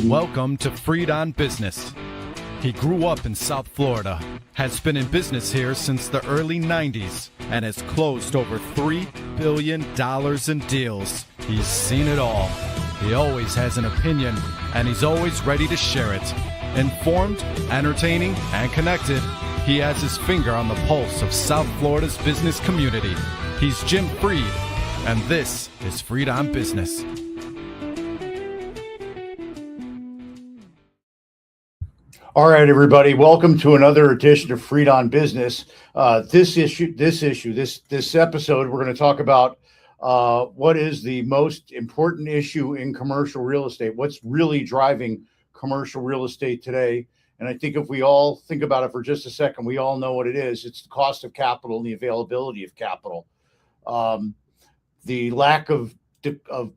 Welcome to Freed on Business. He grew up in South Florida, has been in business here since the early 90s, and has closed over $3 billion in deals. He's seen it all. He always has an opinion, and he's always ready to share it. Informed, entertaining, and connected, he has his finger on the pulse of South Florida's business community. He's Jim Freed, and this is Freed on Business. All right, everybody. Welcome to another edition of Freed on Business. This episode, we're going to talk about what is the most important issue in commercial real estate. What's really driving commercial real estate today? And I think if we all think about it for just a second, we all know what it is. It's the cost of capital and the availability of capital. The lack of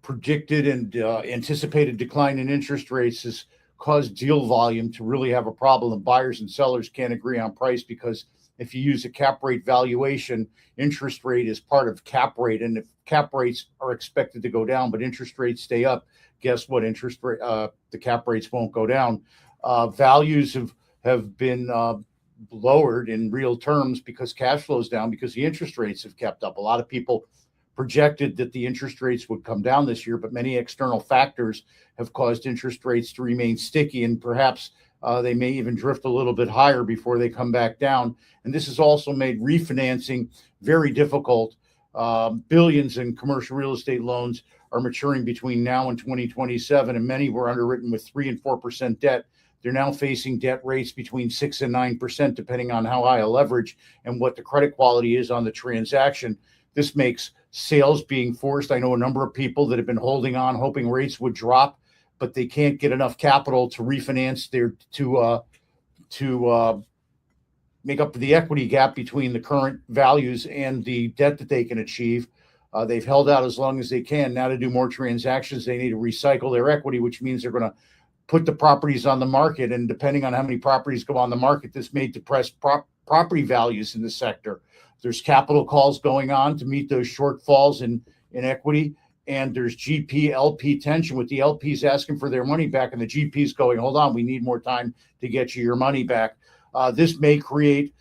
predicted and anticipated decline in interest rates has caused deal volume to really have a problem. And buyers and sellers can't agree on price because if you use a cap rate valuation, interest rate is part of cap rate. And if cap rates are expected to go down, but interest rates stay up, guess what? The cap rates won't go down. Values have been lowered in real terms because cash flows down because the interest rates have kept up. A lot of people projected that the interest rates would come down this year, but many external factors have caused interest rates to remain sticky, and perhaps they may even drift a little bit higher before they come back down. And this has also made refinancing very difficult. Billions in commercial real estate loans are maturing between now and 2027, and many were underwritten with 3 and 4% debt. They're now facing debt rates between 6 and 9%, depending on how high a leverage and what the credit quality is on the transaction. This makes sales being forced. I know a number of people that have been holding on, hoping rates would drop, but they can't get enough capital to refinance to make up for the equity gap between the current values and the debt that they can achieve. They've held out as long as they can. Now to do more transactions, they need to recycle their equity, which means they're going to put the properties on the market. And depending on how many properties go on the market, this may depress property values in the sector. There's capital calls going on to meet those shortfalls in equity. And there's GP-LP tension with the LPs asking for their money back and the GPs going, hold on, we need more time to get you your money back. This may create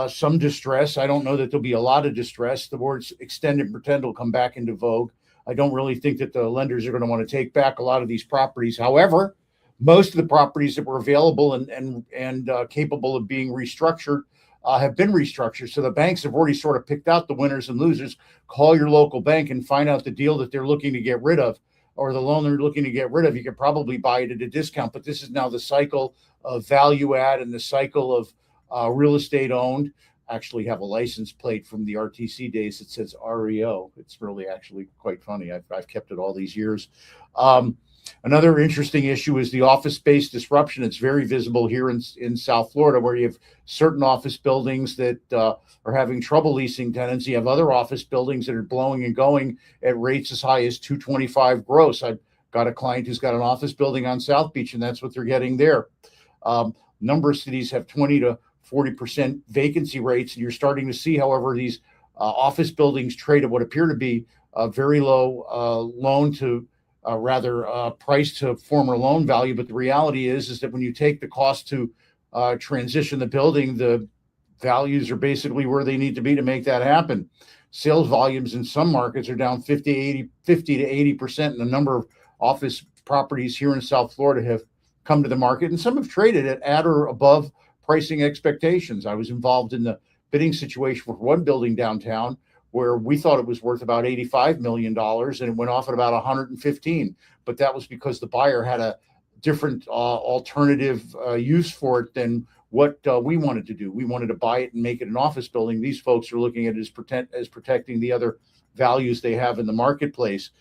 some distress. I don't know that there'll be a lot of distress. The words extend and pretend will come back into vogue. I don't really think that the lenders are going to want to take back a lot of these properties. However, most of the properties that were available and capable of being restructured have been restructured. So the banks have already sort of picked out the winners and losers. Call your local bank and find out the deal that they're looking to get rid of, or the loan they're looking to get rid of. You can probably buy it at a discount, but this is now the cycle of value add and the cycle of real estate owned. Actually have a license plate from the RTC days that says REO. It's really actually quite funny. I've kept it all these years. Another interesting issue is the office space disruption. It's very visible here in South Florida, where you have certain office buildings that are having trouble leasing tenants. You have other office buildings that are blowing and going at rates as high as $225 gross. I've got a client who's got an office building on South Beach, and that's what they're getting there. Number of cities have 20 to 40% vacancy rates, and you're starting to see, however, these office buildings trade at what appear to be a very low loan to price to former loan value. But the reality is that when you take the cost to transition the building, the values are basically where they need to be to make that happen. Sales volumes in some markets are down 50 to 80%. And a number of office properties here in South Florida have come to the market, and some have traded at or above pricing expectations. I was involved in the bidding situation for one building downtown where we thought it was worth about $85 million, and it went off at about 115. But that was because the buyer had a different alternative use for it than what we wanted to do. We wanted to buy it and make it an office building. These folks are looking at it as protecting the other values they have in the marketplace.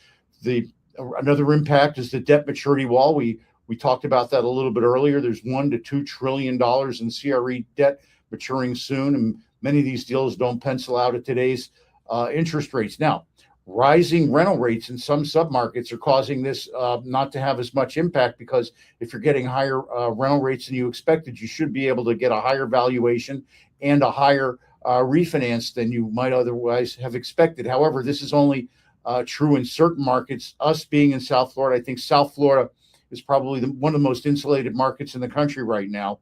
Another impact is the debt maturity wall. We talked about that a little bit earlier. There's $1 to $2 trillion in CRE debt maturing soon, and many of these deals don't pencil out at today's interest rates. Now, rising rental rates in some submarkets are causing this not to have as much impact, because if you're getting higher rental rates than you expected, you should be able to get a higher valuation and a higher refinance than you might otherwise have expected. However, this is only true in certain markets. Us being in South Florida, I think South Florida is probably one of the most insulated markets in the country right now.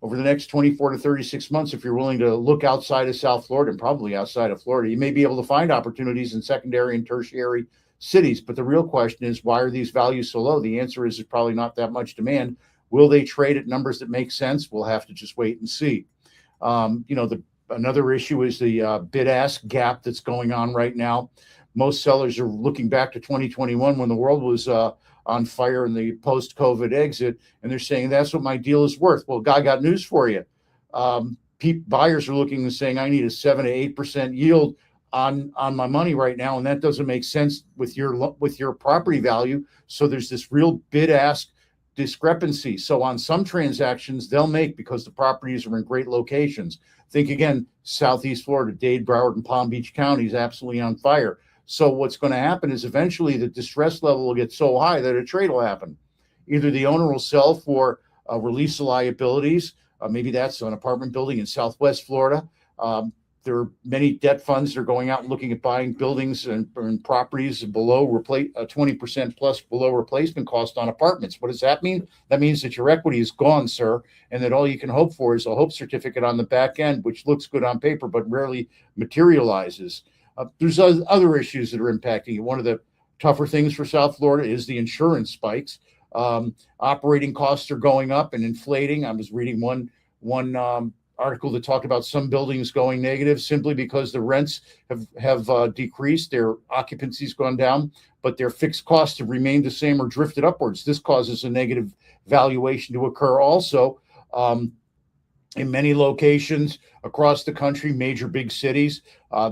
Over the next 24 to 36 months, if you're willing to look outside of South Florida and probably outside of Florida, you may be able to find opportunities in secondary and tertiary cities. But the real question is, why are these values so low? The answer is there's probably not that much demand. Will they trade at numbers that make sense? We'll have to just wait and see. Another issue is the bid-ask gap that's going on right now. Most sellers are looking back to 2021 when the world was on fire in the post-COVID exit, and they're saying that's what my deal is worth. Well, I got news for you. Buyers are looking and saying I need a 7 to 8% yield on my money right now, and that doesn't make sense with your property value. So there's this real bid-ask discrepancy. So on some transactions they'll make because the properties are in great locations. Think again, Southeast Florida, Dade, Broward, and Palm Beach counties absolutely on fire. So what's going to happen is eventually the distress level will get so high that a trade will happen. Either the owner will sell for release of liabilities. Maybe that's an apartment building in Southwest Florida. There are many debt funds that are going out and looking at buying buildings and properties below 20% plus below replacement cost on apartments. What does that mean? That means that your equity is gone, sir, and that all you can hope for is a hope certificate on the back end, which looks good on paper but rarely materializes. There's other issues that are impacting you. One of the tougher things for South Florida is the insurance spikes. Operating costs are going up and inflating. I was reading one article that talked about some buildings going negative simply because the rents have decreased, their occupancy's gone down, but their fixed costs have remained the same or drifted upwards. This causes a negative valuation to occur also. In many locations across the country, major big cities,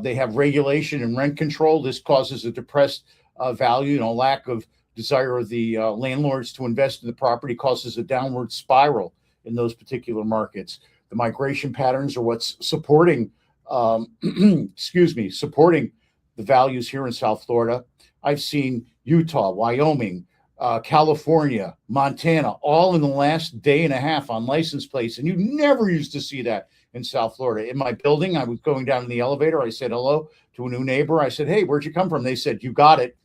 they have regulation and rent control. This causes a depressed value, lack of desire of the landlords to invest in the property causes a downward spiral in those particular markets. The migration patterns are what's supporting, supporting the values here in South Florida. I've seen Utah, Wyoming, California, Montana, all in the last day and a half on license plates. And you never used to see that in South Florida. In my building, I was going down in the elevator. I said hello to a new neighbor. I said, hey, where'd you come from? They said, you got it,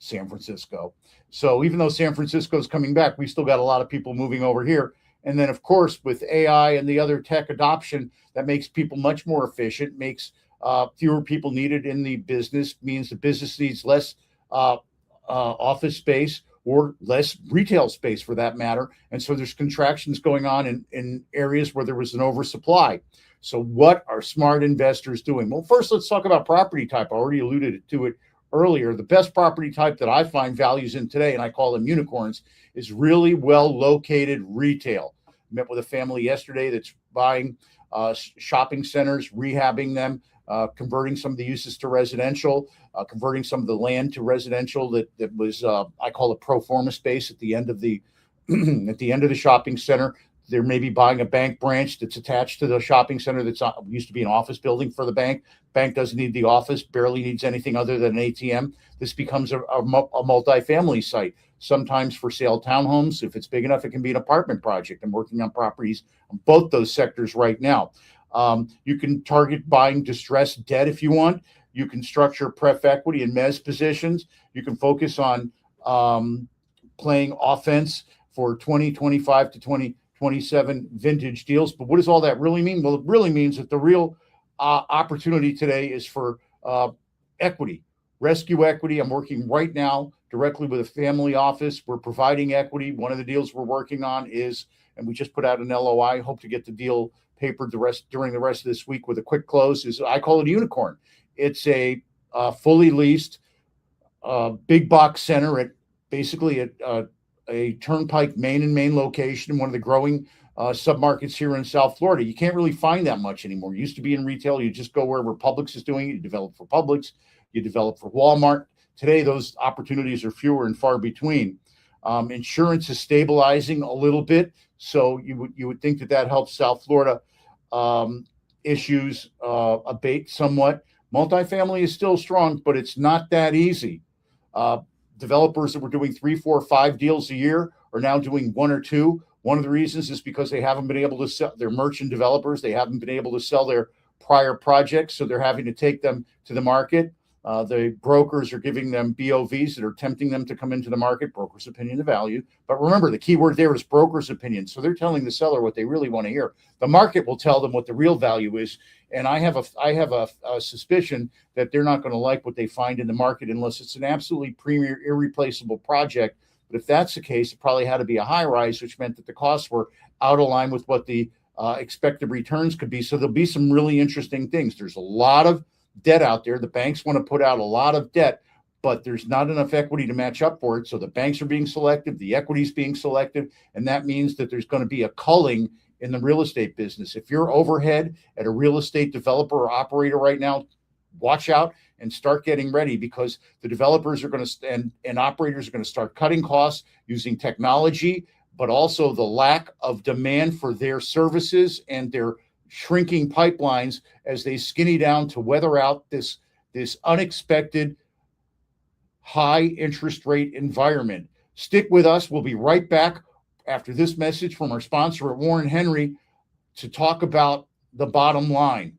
San Francisco. So even though San Francisco is coming back, we still got a lot of people moving over here. And then, of course, with AI and the other tech adoption, that makes people much more efficient, makes fewer people needed in the business, means the business needs less office space or less retail space for that matter. And so there's contractions going on in areas where there was an oversupply. So what are smart investors doing? Well, first, let's talk about property type. I already alluded to it earlier. The best property type that I find values in today, and I call them unicorns, is really well located retail. I met with a family yesterday that's buying shopping centers, rehabbing them, converting some of the uses to residential, converting some of the land to residential that was I call it pro forma space at the end of the at the end of the shopping center. They're maybe buying a bank branch that's attached to the shopping center that's used to be an office building for the bank. Bank doesn't need the office, barely needs anything other than an ATM. This becomes a multifamily site, sometimes for sale townhomes. If it's big enough, it can be an apartment project. I'm working on properties on both those sectors right now. You can target buying distressed debt if you want. You can structure pref equity and mezz positions. You can focus on playing offense for 2025 to 2027 vintage deals. But what does all that really mean? Well, it really means that the real opportunity today is for equity, rescue equity. I'm working right now directly with a family office. We're providing equity. One of the deals we're working on is, and we just put out an LOI, hope to get the deal papered during the rest of this week with a quick close, is I call it a unicorn. It's a fully leased big box center at basically a Turnpike main location, one of the growing submarkets here in South Florida. You can't really find that much anymore. It used to be in retail. You just go wherever Publix is doing it. You develop for Publix. You develop for Walmart. Today, those opportunities are fewer and far between. Insurance is stabilizing a little bit, so you would think that helps South Florida issues abate somewhat. Multifamily is still strong, but it's not that easy. Developers that were doing 3, 4, 5 deals a year are now doing 1 or 2. One of the reasons is because they haven't been able to sell their merchant developers. They haven't been able to sell their prior projects, so they're having to take them to the market. The brokers are giving them BOVs that are tempting them to come into the market, broker's opinion of value. But remember, the key word there is broker's opinion. So they're telling the seller what they really want to hear. The market will tell them what the real value is. And I have a suspicion that they're not going to like what they find in the market unless it's an absolutely premier, irreplaceable project. But if that's the case, it probably had to be a high rise, which meant that the costs were out of line with what the expected returns could be. So there'll be some really interesting things. There's a lot of debt out there. The banks want to put out a lot of debt, but there's not enough equity to match up for it. So the banks are being selective, the equity is being selective, and that means that there's going to be a culling in the real estate business. If you're overhead at a real estate developer or operator right now, watch out and start getting ready, because the developers are going to and operators are going to start cutting costs using technology, but also the lack of demand for their services and their shrinking pipelines as they skinny down to weather out this unexpected high interest rate environment. Stick with us. We'll be right back after this message from our sponsor at Warren Henry to talk about the bottom line.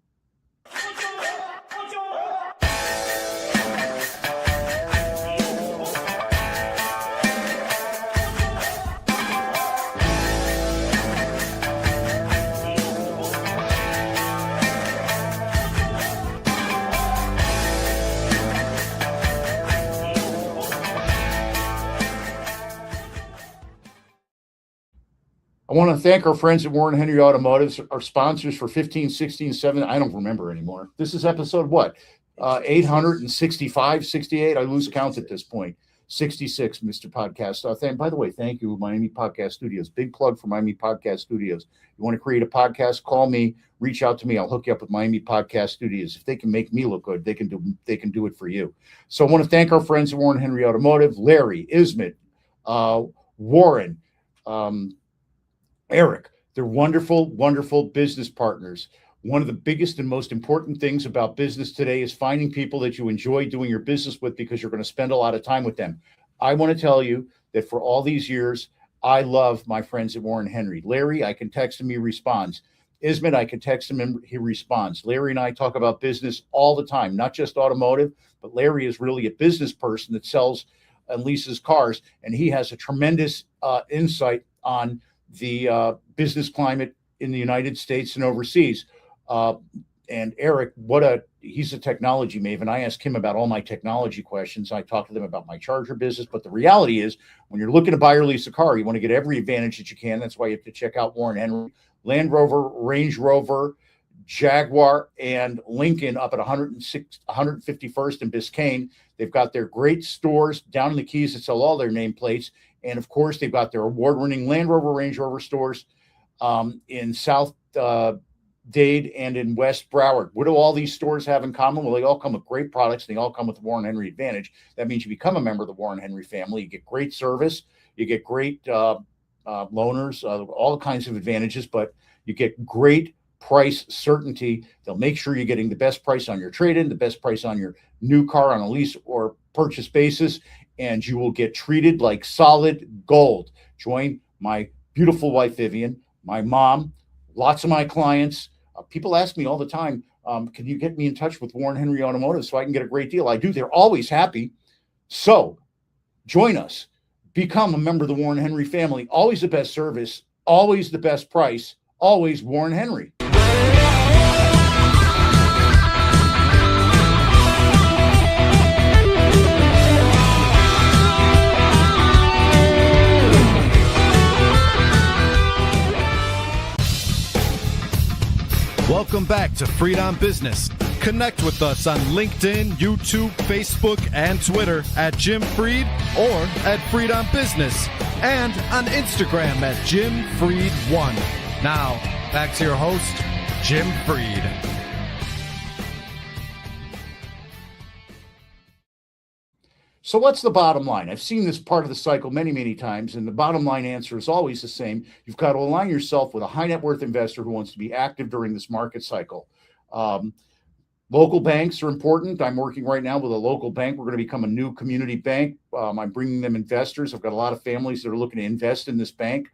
I want to thank our friends at Warren Henry Automotive, our sponsors for 15, 16, 17. I don't remember anymore. This is episode what? 865, 68. I lose count at this point. 66, Mr. Podcast. By the way, thank you, Miami Podcast Studios. Big plug for Miami Podcast Studios. You want to create a podcast, call me, reach out to me. I'll hook you up with Miami Podcast Studios. If they can make me look good, they can do it for you. So I want to thank our friends at Warren Henry Automotive, Larry, Ismet, Warren, Eric. They're wonderful, wonderful business partners. One of the biggest and most important things about business today is finding people that you enjoy doing your business with, because you're going to spend a lot of time with them. I want to tell you that for all these years, I love my friends at Warren Henry. Larry, I can text him, he responds. Ismet, I can text him and he responds. Larry and I talk about business all the time, not just automotive, but Larry is really a business person that sells and leases cars, and he has a tremendous insight on the business climate in the United States and overseas. And Eric, he's a technology maven. I ask him about all my technology questions. I talk to them about my charger business. But the reality is, when you're looking to buy or lease a car, you want to get every advantage that you can. That's why you have to check out Warren Henry. Land Rover, Range Rover, Jaguar, and Lincoln up at 151st and Biscayne. They've got their great stores down in the Keys that sell all their nameplates. And of course, they've got their award-winning Land Rover, Range Rover stores in South Dade and in West Broward. What do all these stores have in common? Well, they all come with great products. And they all come with the Warren Henry Advantage. That means you become a member of the Warren Henry family. You get great service. You get great loaners, all kinds of advantages, but you get great price certainty. They'll make sure you're getting the best price on your trade-in, the best price on your new car on a lease or purchase basis, and you will get treated like solid gold. Join my beautiful wife, Vivian, my mom, lots of my clients. People ask me all the time, can you get me in touch with Warren Henry Automotive so I can get a great deal? I do. They're always happy. So join us. Become a member of the Warren Henry family. Always the best service, always the best price, always Warren Henry. Welcome back to Freed on Business. Connect with us on LinkedIn, YouTube, Facebook, and Twitter at Jim Freed or at Freed on Business, and on Instagram at Jim Freed1. Now, back to your host, Jim Freed. So what's the bottom line? I've seen this part of the cycle many, many times, and the bottom line answer is always the same. You've got to align yourself with a high net worth investor who wants to be active during this market cycle. Local banks are important. I'm working right now with a local bank. We're going to become a new community bank. I'm bringing them investors. I've got a lot of families that are looking to invest in this bank,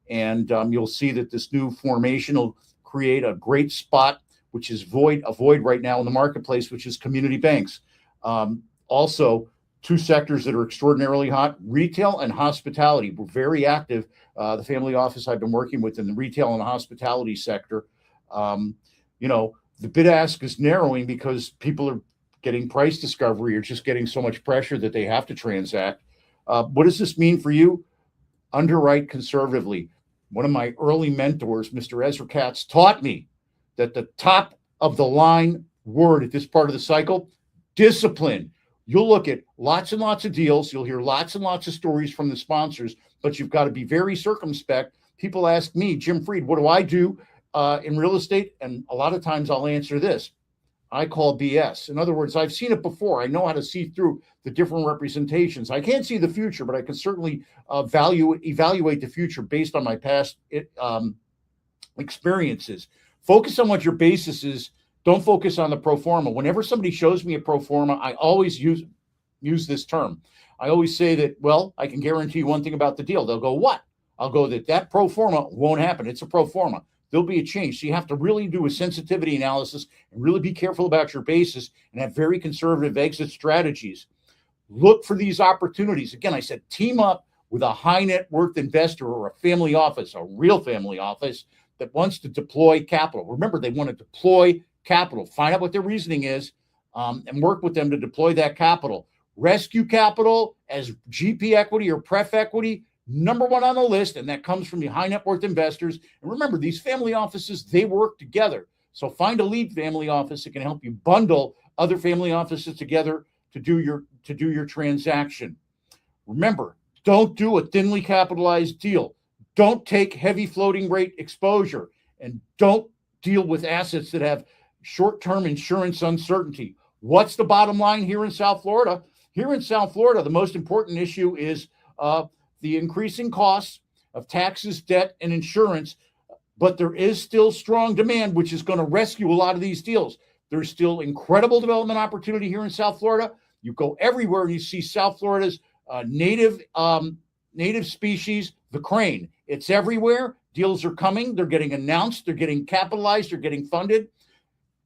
and you'll see that this new formation will create a great spot, which is a void right now in the marketplace, which is community banks. Also, two sectors that are extraordinarily hot, retail and hospitality. We're very active. The family office I've been working with in the retail and hospitality sector. The bid ask is narrowing because people are getting price discovery or just getting so much pressure that they have to transact. What does this mean for you? Underwrite conservatively. One of my early mentors, Mr. Ezra Katz, taught me that the top of the line word at this part of the cycle, discipline. You'll look at lots and lots of deals. You'll hear lots and lots of stories from the sponsors, but you've got to be very circumspect. People ask me, Jim Fried, what do I do in real estate? And a lot of times I'll answer this. I call BS. In other words, I've seen it before. I know how to see through the different representations. I can't see the future, but I can certainly evaluate the future based on my past experiences. Focus on what your basis is. Don't focus on the pro forma. Whenever somebody shows me a pro forma, I always use this term. I always say that, well, I can guarantee you one thing about the deal. They'll go, what? I'll go that pro forma won't happen. It's a pro forma. There'll be a change. So you have to really do a sensitivity analysis and really be careful about your basis and have very conservative exit strategies. Look for these opportunities. Again, I said team up with a high net worth investor or a family office, a real family office that wants to deploy capital. Remember, they want to deploy capital. Find out what their reasoning is and work with them to deploy that capital. Rescue capital as GP equity or pref equity, number one on the list, and that comes from the high net worth investors. And remember, these family offices, they work together. So find a lead family office that can help you bundle other family offices together to do your transaction. Remember, don't do a thinly capitalized deal. Don't take heavy floating rate exposure, and don't deal with assets that have short-term insurance uncertainty. What's the bottom line here in South Florida? Here in South Florida, the most important issue is the increasing costs of taxes, debt, and insurance, but there is still strong demand, which is going to rescue a lot of these deals. There's still incredible development opportunity here in South Florida. You go everywhere and you see South Florida's native species, the crane. It's everywhere. Deals are coming. They're getting announced. They're getting capitalized. They're getting funded.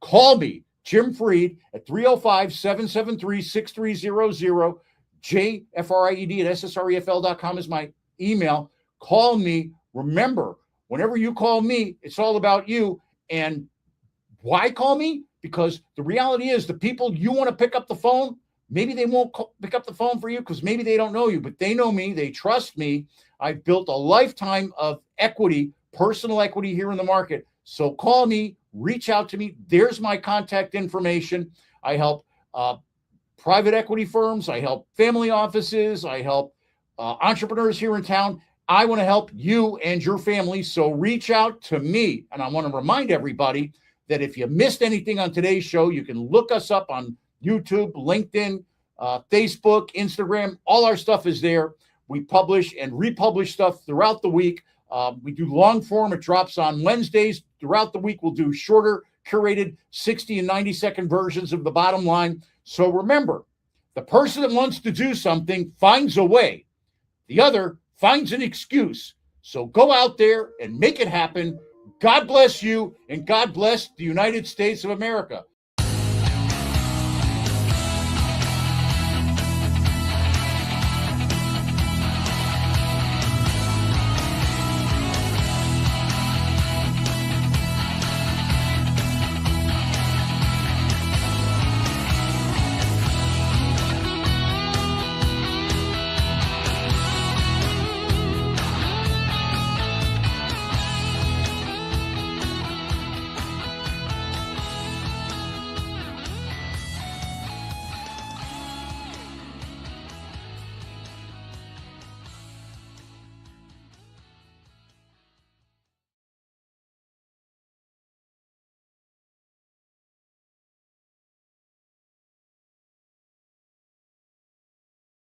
Call me, Jim Fried, at 305-773-6300. JFRIED@ssrefl.com is my email. Call me. Remember, whenever you call me, it's all about you. And why call me? Because the reality is the people you want to pick up the phone, maybe they won't pick up the phone for you because maybe they don't know you, but they know me. They trust me. I've built a lifetime of equity, personal equity here in the market. So call me, reach out to me. There's my contact information. I help private equity firms. I help family offices. I help entrepreneurs here in town. I want to help you and your family. So reach out to me. And I want to remind everybody that if you missed anything on today's show, you can look us up on YouTube, LinkedIn, Facebook, Instagram. All our stuff is there. We publish and republish stuff throughout the week. We do long form. It drops on Wednesdays. Throughout the week, we'll do shorter, curated 60 and 90-second versions of the bottom line. So remember, the person that wants to do something finds a way. The other finds an excuse. So go out there and make it happen. God bless you, and God bless the United States of America.